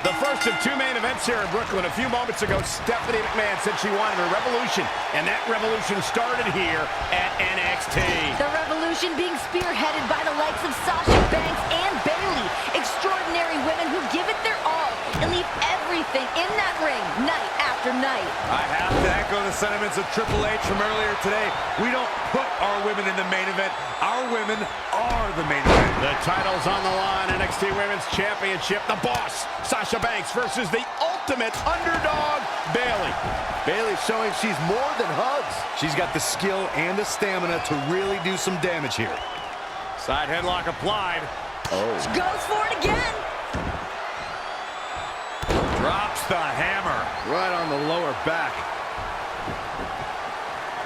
The first of two main events here in Brooklyn. A few moments ago, Stephanie McMahon said she wanted a revolution, and that revolution started here at NXT. The revolution being spearheaded by the likes of Sasha Banks and Bayley. Extraordinary women who give it their all and leave everything in that ring night after night. I have to echo the sentiments of Triple H from earlier today. We don't put our women in the main event. Our women are the main event. The title's on the line. NXT Women's Championship. The Boss, Sasha Banks versus the ultimate underdog, Bayley. Bayley's showing she's more than hugs. She's got the skill and the stamina to really do some damage here. Side headlock applied. Oh. She goes for it again. Drops the hammer. Right on the lower back.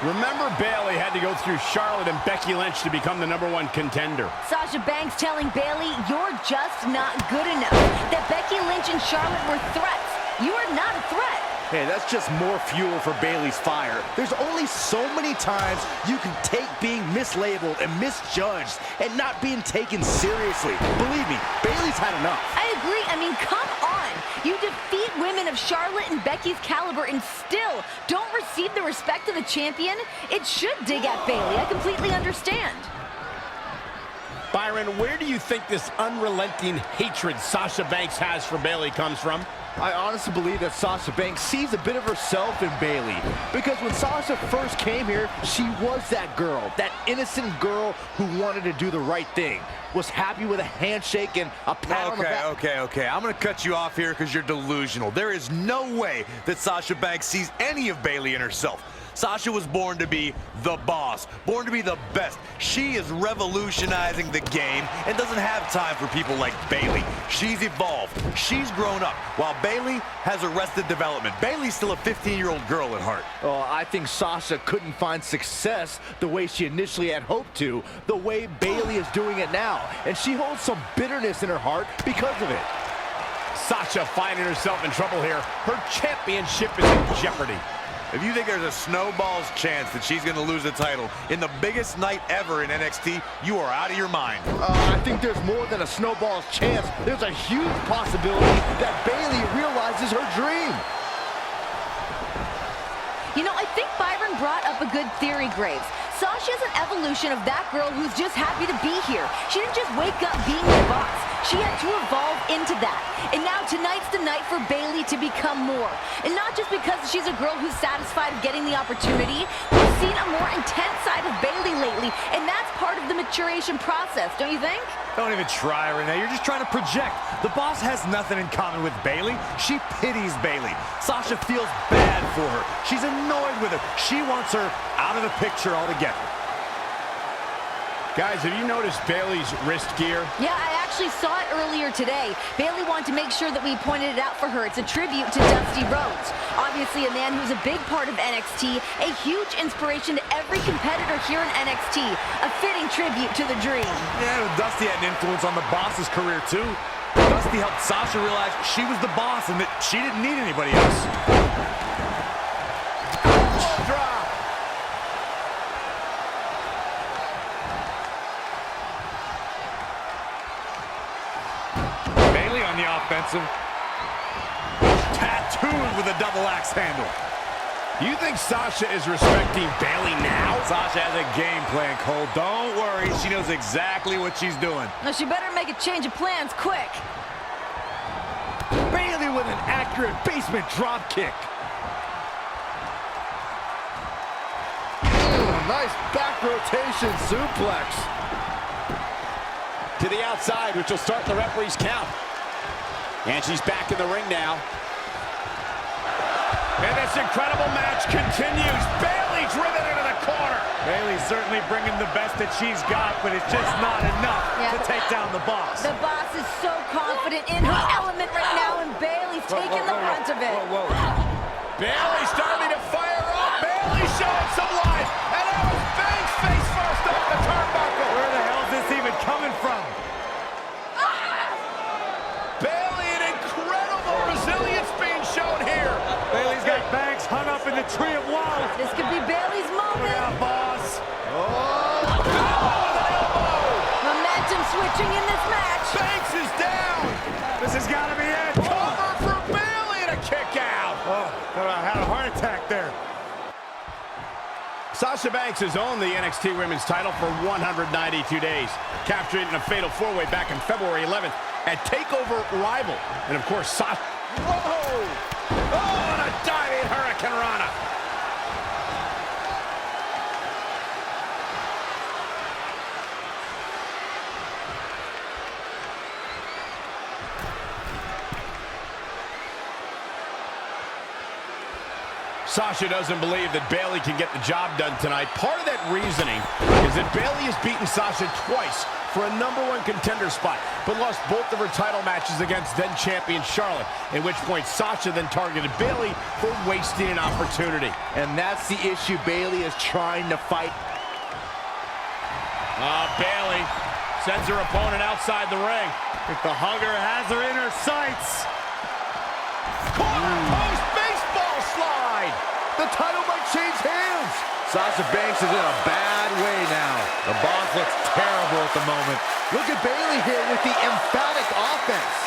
Remember, Bayley had to go through Charlotte and Becky Lynch to become the #1 contender. Sasha Banks telling Bayley, you're just not good enough. That Becky Lynch and Charlotte were threats. You are not a threat. Hey, that's just more fuel for Bayley's fire. There's only so many times you can take being mislabeled and misjudged and not being taken seriously. Believe me, Bayley's had enough. I agree. I mean, come on. You defeat women of Charlotte and Becky's caliber and still don't receive the respect of the champion? It should dig at Bayley. I completely understand. Byron, where do you think this unrelenting hatred Sasha Banks has for Bayley comes from? I honestly believe that Sasha Banks sees a bit of herself in Bayley. Because when Sasha first came here, she was that girl, that innocent girl who wanted to do the right thing. Was happy with a handshake and a pat on the back. Okay. I'm going to cut you off here because you're delusional. There is no way that Sasha Banks sees any of Bayley in herself. Sasha was born to be the boss, born to be the best. She is revolutionizing the game and doesn't have time for people like Bayley. She's evolved. She's grown up, while Bayley has arrested development. Bayley's still a 15-year-old girl at heart. Oh, I think Sasha couldn't find success the way she initially had hoped to, the way Bayley is doing it now. And she holds some bitterness in her heart because of it. Sasha finding herself in trouble here. Her championship is in jeopardy. If you think there's a snowball's chance that she's going to lose the title in the biggest night ever in NXT, you are out of your mind. I think there's more than a snowball's chance. There's a huge possibility that Bayley realizes her dream. You know, I think Byron brought up a good theory, Graves. Sasha's an evolution of that girl who's just happy to be here. She didn't just wake up being the boss. She had to evolve into that. And now tonight's the night for Bayley to become more. And not just because she's a girl who's satisfied of getting the opportunity. We've seen a more intense side of Bayley lately, and that's part of the maturation process, don't you think? Don't even try, Renee. You're just trying to project. The boss has nothing in common with Bayley. She pities Bayley. Sasha feels bad for her. She's annoyed with her. She wants her out of the picture altogether. Guys, have you noticed Bayley's wrist gear? Yeah, I actually saw it earlier today. Bayley wanted to make sure that we pointed it out for her. It's a tribute to Dusty Rhodes. Obviously a man who's a big part of NXT, a huge inspiration to every competitor here in NXT. A fitting tribute to the dream. Yeah, Dusty had an influence on the boss's career too. Dusty helped Sasha realize she was the boss and that she didn't need anybody else. On the offensive. Tattooed with a double axe handle. You think Sasha is respecting Bayley now? Sasha has a game plan, Cole. Don't worry, she knows exactly what she's doing. Now she better make a change of plans quick. Bayley with an accurate basement drop kick. Nice back rotation suplex. To the outside, which will start the referee's count. And she's back in the ring now. And this incredible match continues. Bayley driven into the corner. Bayley's certainly bringing the best that she's got, but it's just not enough to take down the boss. The boss is so confident in her element right now, and Bayley's taking the brunt of it. Bayley starting to fire up. Bayley showing some life. And that was Banks face first off the turnbuckle. Where the hell is this even coming from? Resilience being shown here. Bayley's got Banks hung up in the tree of woe. This could be Bayley's moment. Look out, boss. Oh, with an elbow. Momentum switching in this match. Banks is down. This has got to be it. Cover Sasha Banks has owned the NXT Women's title for 192 days. Captured it in a fatal four-way back on February 11th at TAKEOVER Rival. And of course, Sasha... Whoa! Oh, and a diving Hurricane Rana. Sasha doesn't believe that Bayley can get the job done tonight. Part of that reasoning is that Bayley has beaten Sasha twice for a #1 contender spot, but lost both of her title matches against then-champion Charlotte, at which point Sasha then targeted Bayley for wasting an opportunity. And that's the issue Bayley is trying to fight. Bayley sends her opponent outside the ring. If the hugger has her in her sights. Corner post baseball slide. The title might change hands. Sasha Banks is in a bad way now. The boss looks terrible at the moment. Look at Bayley here with the emphatic offense.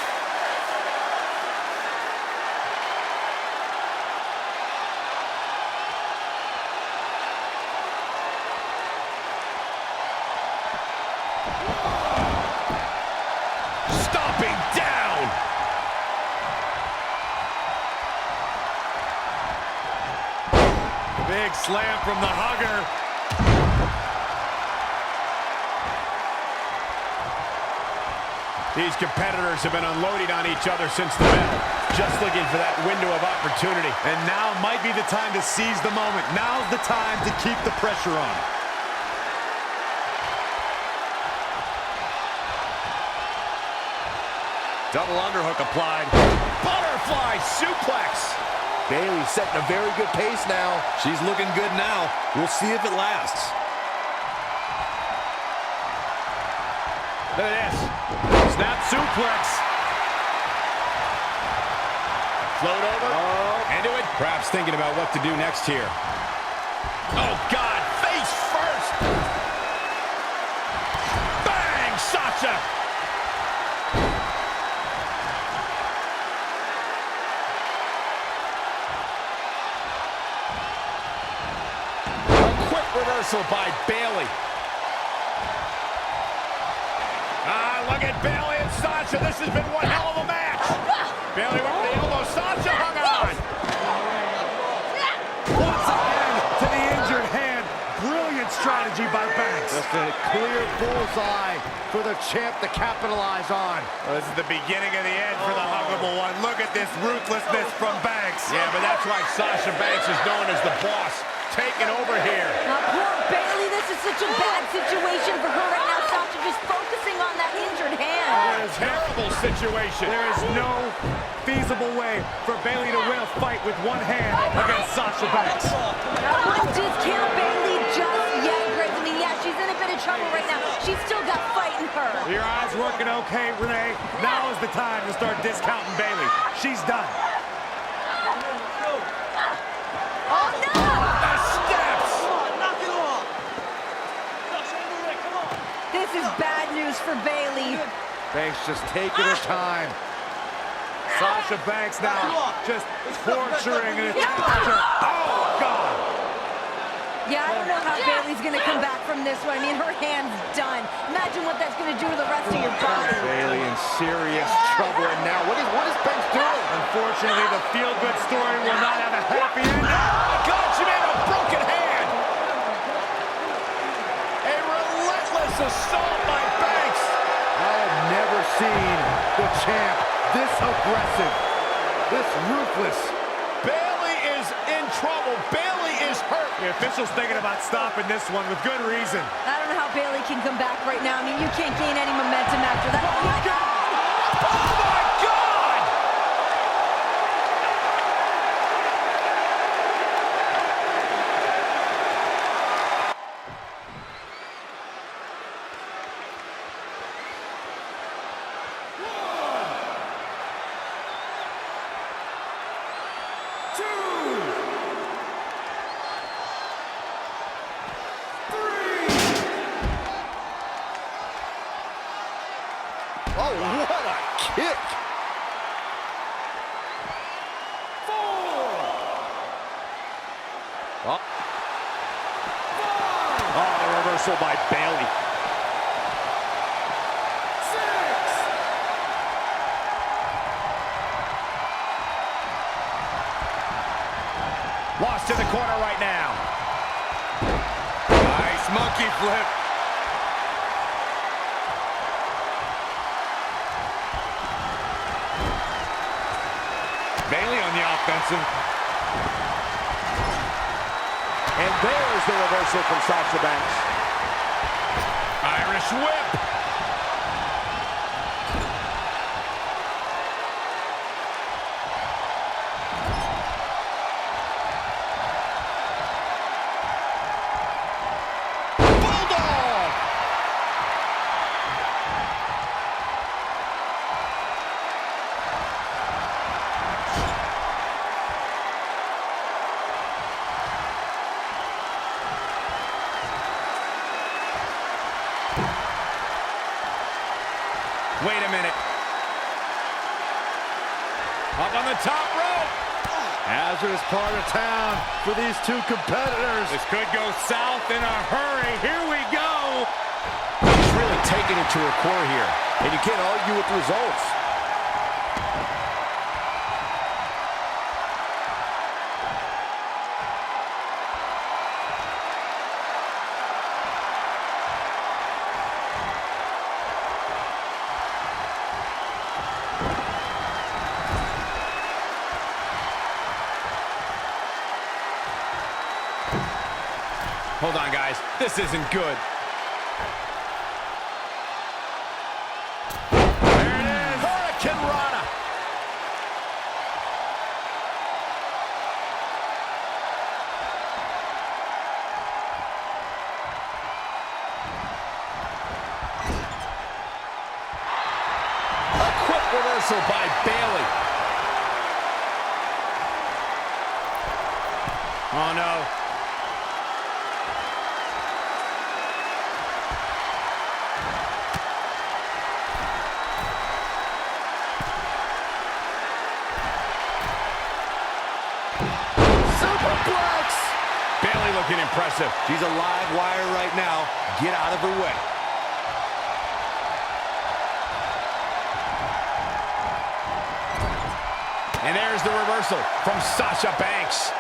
Stomping down. Big slam from the hugger. These competitors have been unloading on each other since the bell, just looking for that window of opportunity. And now might be the time to seize the moment. Now's the time to keep the pressure on. Double underhook applied. Butterfly suplex. Bayley's setting a very good pace now. She's looking good now. We'll see if it lasts. Look at this. Snap suplex. Float over. Into it. Perhaps thinking about what to do next here. Oh, God. Face first. Bang, Sasha. A quick reversal by Bayley. Look at Bayley and Sasha. This has been one hell of a match. Bayley with the elbow. Sasha hung on. Once again to the injured hand. Brilliant strategy by Banks. Just a clear bullseye for the champ to capitalize on. Well, this is the beginning of the end for the huggable one. Look at this ruthlessness from Banks. Yeah, but that's why Sasha Banks is known as the boss. Taking over here. Poor Bayley, this is such a bad situation for her right now. Sasha just focusing on that injured hand. Terrible situation. There is no feasible way for Bayley to win a fight with one hand against Sasha Banks. I wouldn't discount Bayley just yet, Greg. I mean, yeah, she's in a bit of trouble right now. She's still got fight in her. Your eyes working okay, Renee? Now is the time to start discounting Bayley. She's done. Oh, no! The steps. This is bad news for Bayley. Banks just taking her time. Sasha Banks now just torturing and attacking her. Oh, God. Yeah, I don't know how Bayley's going to come back from this one. I mean, her hand's done. Imagine what that's going to do to the rest of your body. Bayley in serious trouble. And now, what is Banks doing? Unfortunately, the feel-good story will not have a happy ending. Oh, God, she made a broken hand. A relentless assault by Banks. I have never seen the champ this aggressive, this ruthless. Bayley is in trouble. Bayley is hurt. The official's thinking about stopping this one with good reason. I don't know how Bayley can come back right now. I mean, you can't gain any momentum after that. Oh, my God! Oh, my God! Oh, what a kick! reversal by Bayley. Lost in the corner right now. Nice monkey flip. Bayley on the offensive. And there's the reversal from Sasha Banks. Irish whip. Wait a minute. Up on the top rope. Hazardous part of town for these two competitors. This could go south in a hurry. Here we go. She's really taking it to her core here, and you can't argue with the results. Hold on, guys. This isn't good. There it is. Hurricane Rana. A quick reversal by Bayley. Oh, no. Bayley looking impressive. She's a live wire right now. Get out of her way. And there's the reversal from Sasha Banks.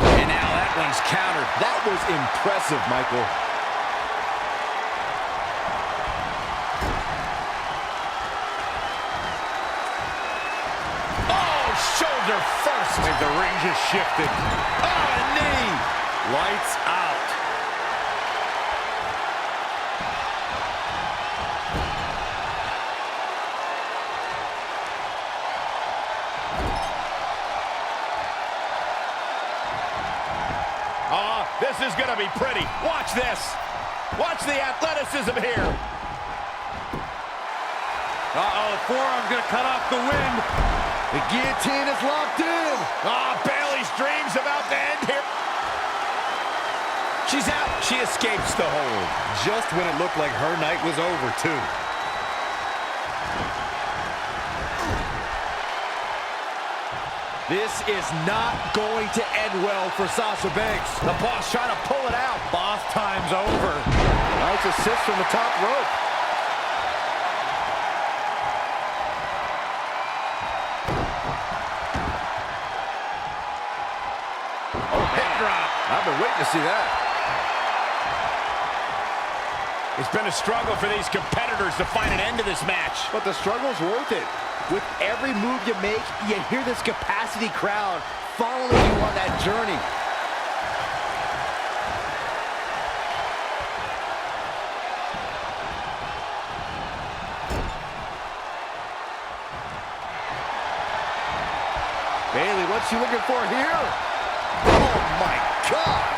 And now that one's countered. That was impressive, Michael. Oh, shoulder first. I think the ring just shifted. Oh, a knee. Lights out. This is going to be pretty. Watch this. Watch the athleticism here. Uh-oh, the forearm's going to cut off the wind. The guillotine is locked in. Bayley's dream's about to end here. She's out. She escapes the hold. Just when it looked like her night was over, too. This is not going to end well for Sasha Banks. The boss trying to pull it out. Boss time's over. Nice assist from the top rope. Oh, hip drop. I've been waiting to see that. It's been a struggle for these competitors to find an end to this match. But the struggle's worth it. With every move you make, you hear this capacity crowd following you on that journey. Bayley, what's she looking for here? Oh my gosh!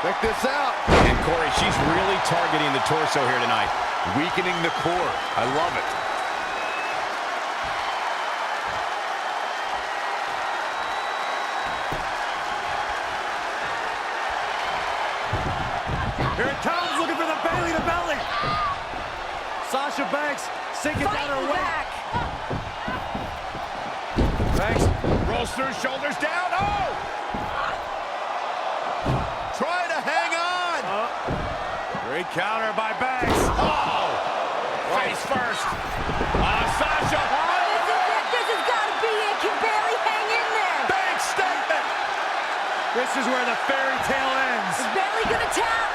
Check this out. And Corey, she's really targeting the torso here tonight. Weakening the core. I love it. Here it comes, looking for the Bayley to belly. Sasha Banks sinking down her way. Back. Banks rolls through, shoulders down. Oh! Trying to hang on. Great counter by Banks. Oh! Face first. Sasha. This has got to be it. Can barely hang in there. Banks statement. This is where the fairy tale ends. Is Bayley gonna tap?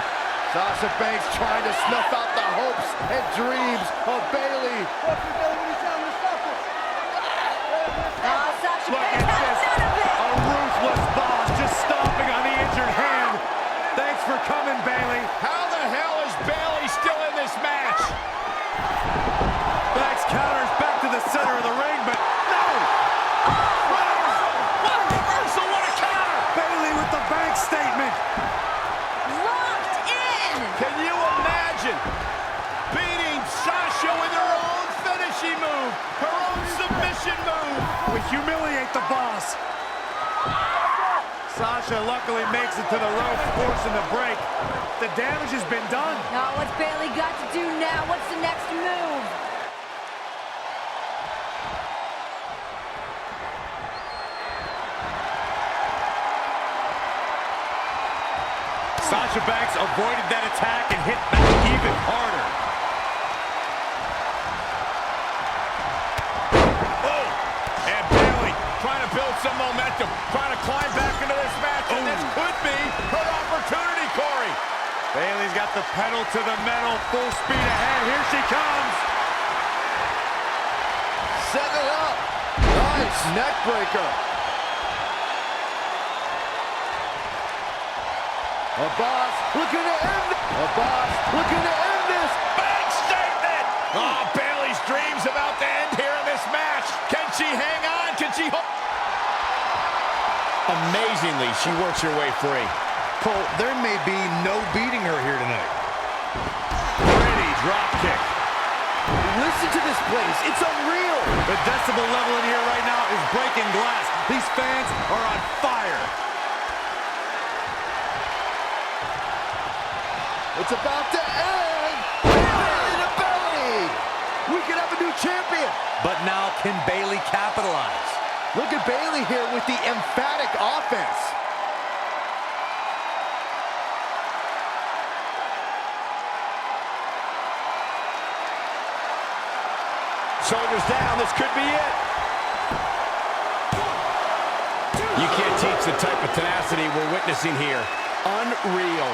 Sasha Banks trying to snuff out the hopes and dreams of Bayley. Sasha Look Banks at has this. none of it. A ruthless boss just stomping on the injured hand. Thanks for coming, Bayley. How the hell is Bayley still in this match? Banks counters back to the center of the ring, but no! What a reversal, what a counter! Bayley with the Banks statement. Locked in. Can you imagine beating Sasha with her own finishing move, her own submission move? We humiliate the boss. Sasha luckily makes it to the rope, forcing the break. The damage has been done. Now what's Bayley got to do now? What's the next move? Sasha Banks avoided that attack and hit back even harder. Oh! And Bayley trying to build some momentum, trying to climb back into this match, and this could be her opportunity, Corey. Bayley's got the pedal to the metal, full speed ahead. Here she comes. Set it up. Nice neck breaker. A boss looking to end. A boss looking to end this. Big statement! Oh, Bayley's dreams about to end here in this match. Can she hang on? Can she hold? Amazingly, she works her way free. Cole, there may be no beating her here tonight. Pretty drop kick. Listen to this place. It's unreal. The decibel level in here right now is breaking glass. These fans are on fire. It's about to end. Bayley to Bayley. We could have a new champion. But now, can Bayley capitalize? Look at Bayley here with the emphatic offense. Shoulders down, this could be it. You can't teach the type of tenacity we're witnessing here. Unreal.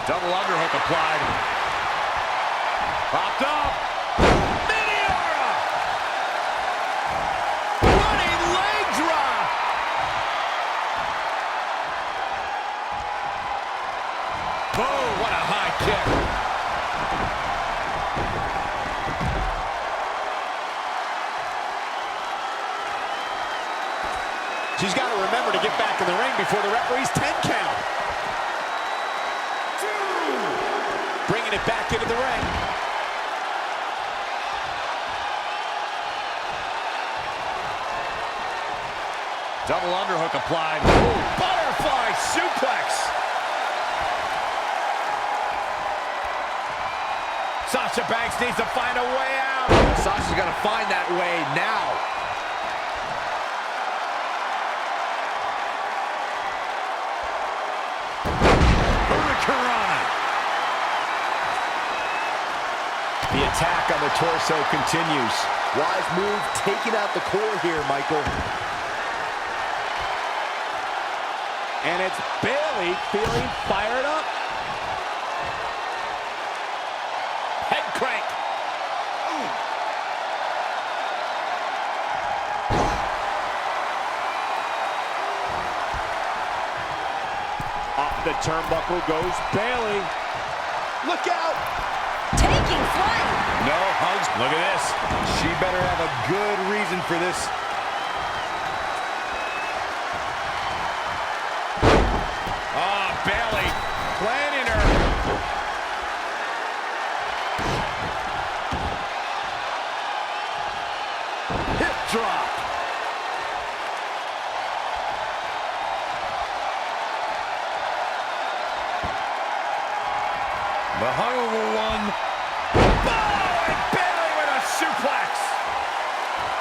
Double underhook applied. Popped up. Meteora! Running leg drop! Oh, what a high kick. She's got to remember to get back in the ring before the referee's 10 count. Bringing it back into the ring. Double underhook applied. Ooh, butterfly suplex. Sasha Banks needs to find a way out. Sasha's got to find that way now. Hurricanrana. The attack on the torso continues. Wise move, taking out the core here, Michael. And it's Bayley feeling fired up. Head crank. Off the turnbuckle goes Bayley. Look out! Taking flight. No hugs. Look at this. She better have a good reason for this. Bayley planning her. Hip drop. hung over one. Oh, and Bayley with a suplex.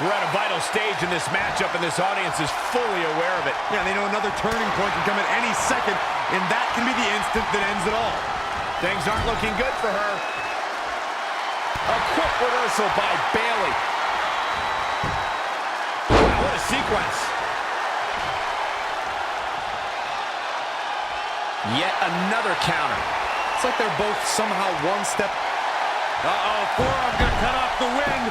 We're at a vital stage in this matchup, and this audience is fully aware of it. Yeah, they know another turning point can come at any second, and that can be the instant that ends it all. Things aren't looking good for her. A quick reversal by Bayley. Wow, what a sequence. Yet another counter. It's like they're both somehow one step. Uh-oh, forearm gonna cut off the wind.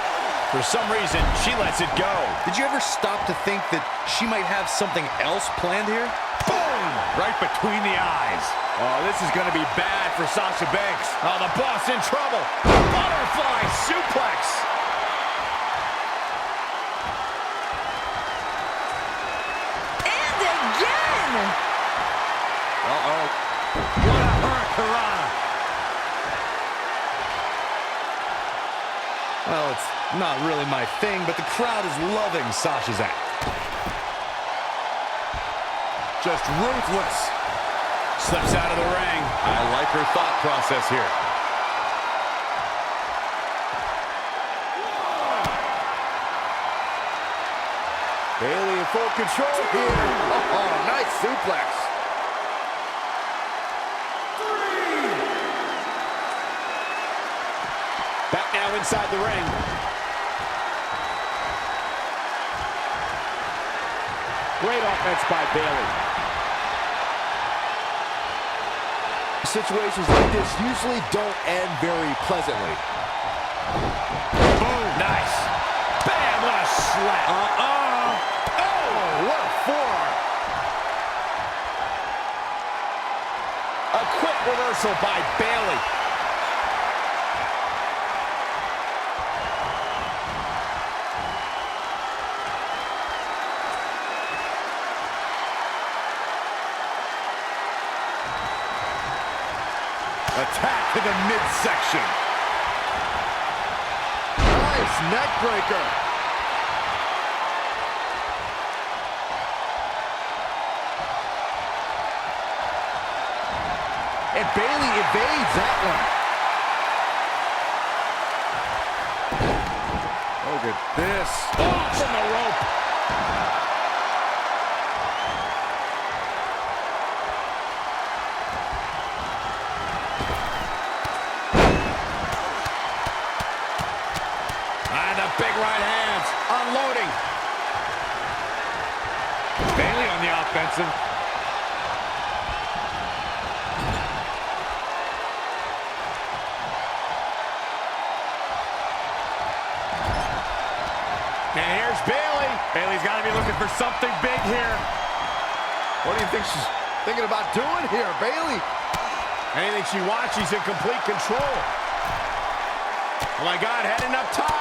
For some reason, she lets it go. Did you ever stop to think that she might have something else planned here? Boom! Right between the eyes. Oh, this is going to be bad for Sasha Banks. Oh, the boss in trouble. Butterfly suplex. And again! Uh-oh. What a hurricanrana. Well, it's not really my thing, but the crowd is loving Sasha's act. Just ruthless. Slips out of the ring. I like her thought process here. Bayley in full control here. Oh, nice suplex. Back now inside the ring. Great offense by Bayley. Situations like this usually don't end very pleasantly. Boom. Nice. Bam, what a slap. Oh, what a forearm. A quick reversal by Bayley. Attack to the midsection. Nice neck breaker. And Bayley evades that one. Look at this. Oh, from the rope. And the big right hands. Unloading. Bayley on the offensive. And here's Bayley. Bayley's got to be looking for something big here. What do you think she's thinking about doing here, Bayley? Anything she wants, she's in complete control. Oh my God, heading up top.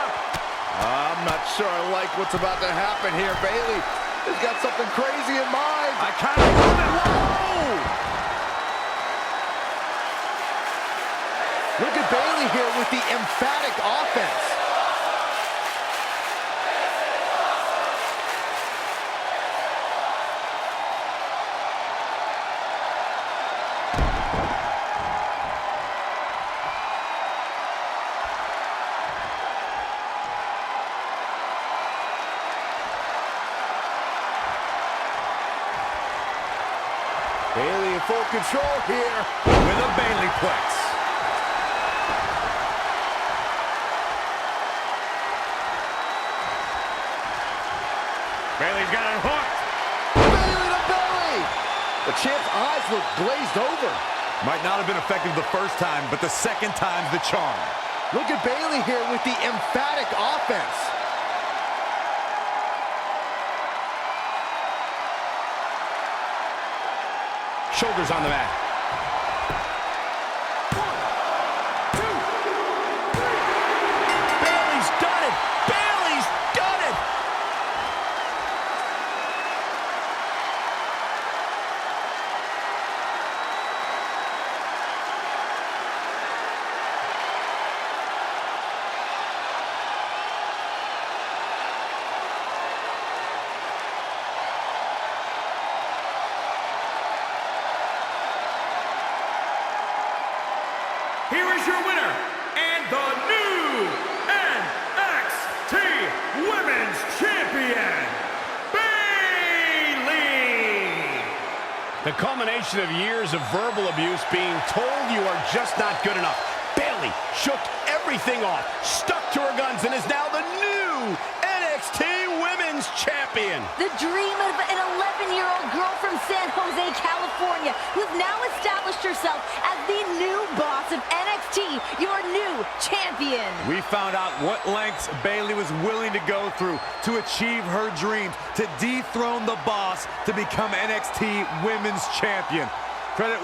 I'm not sure I like what's about to happen here. Bayley has got something crazy in mind. I kind of love it. Whoa! Look at Bayley here with the emphatic offense. Bayley in full control here With a Bayleyplex. Bayley's got it hooked. Bayley to belly. The champ's eyes look glazed over. Might not have been effective the first time, but the second time's the charm. Look at Bayley here with the emphatic offense. Shoulders on the mat. 1, 2, 3. Bayley's done it. Bayley's done it. here is your winner, and the new NXT Women's Champion, Bayley! The culmination of years of verbal abuse, being told you are just not good enough. Bayley shook everything off, stuck to her guns, and is now the new NXT Women's Champion. The dream of an 11-year-old girl from San Jose, California, who's now established herself as the new boss of NXT, your new champion. We found out what lengths Bayley was willing to go through to achieve her dreams, to dethrone the boss, to become NXT Women's Champion. Credit